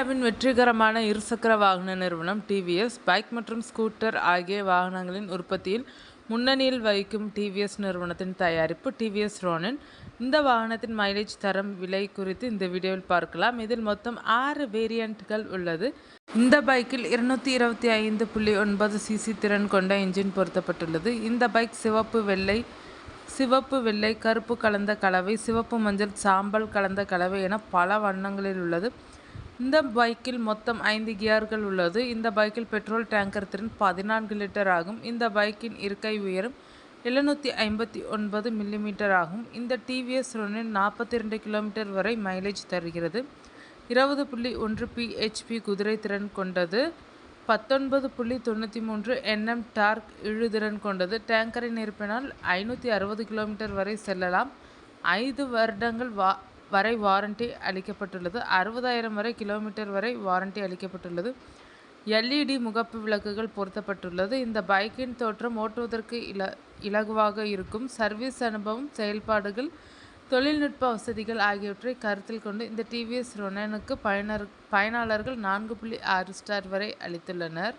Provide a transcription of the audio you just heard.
இந்தியாவின் வெற்றிகரமான இருசக்கர வாகன நிறுவனம் டிவிஎஸ் பைக் மற்றும் ஸ்கூட்டர் ஆகிய வாகனங்களின் உற்பத்தியில் முன்னணியில் வகிக்கும் டிவிஎஸ் நிறுவனத்தின் தயாரிப்பு டிவிஎஸ் ரோனின். இந்த வாகனத்தின் மைலேஜ், தரம், விலை குறித்து இந்த வீடியோவில் பார்க்கலாம். இதில் மொத்தம் 6 வேரியண்ட்கள் உள்ளது. இந்த பைக்கில் 225.9 சிசி திறன் கொண்ட என்ஜின் பொருத்தப்பட்டுள்ளது. இந்த பைக் சிவப்பு வெள்ளை கருப்பு கலந்த கலவை, சிவப்பு மஞ்சள் சாம்பல் கலந்த கலவை என பல வண்ணங்களில் உள்ளது. இந்த பைக்கில் மொத்தம் 5 கியர்கள் உள்ளது. இந்த பைக்கில் பெட்ரோல் டேங்கர் திறன் 14 லிட்டர் ஆகும். இந்த பைக்கின் இருக்கை உயரம் 759 மில்லிமீட்டர் ஆகும். இந்த டிவிஎஸ் ரோனின் 42 கிலோமீட்டர் வரை மைலேஜ் தருகிறது. 20.1 பிஹெச்பி குதிரை திறன் கொண்டது. 19.93 Nm டார்க் இழுதிறன் கொண்டது. டேங்கரை நிரப்பினால் 560 கிலோமீட்டர் வரை செல்லலாம். 5 வருடங்கள் வரை வாரண்டி அளிக்கப்பட்டுள்ளது. 60,000 வரை கிலோமீட்டர் வரை வாரண்டி அளிக்கப்பட்டுள்ளது. LED முகப்பு விளக்குகள் பொருத்தப்பட்டுள்ளது. இந்த பைக்கின் தோற்றம் ஓட்டுவதற்கு இலகுவாக இருக்கும். சர்வீஸ் அனுபவம், செயல்பாடுகள், தொழில்நுட்ப வசதிகள் ஆகியவற்றை கருத்தில் கொண்டு இந்த டிவிஎஸ் ரோனினுக்கு பயனாளர்கள் 4.6 ஸ்டார் வரை அளித்துள்ளனர்.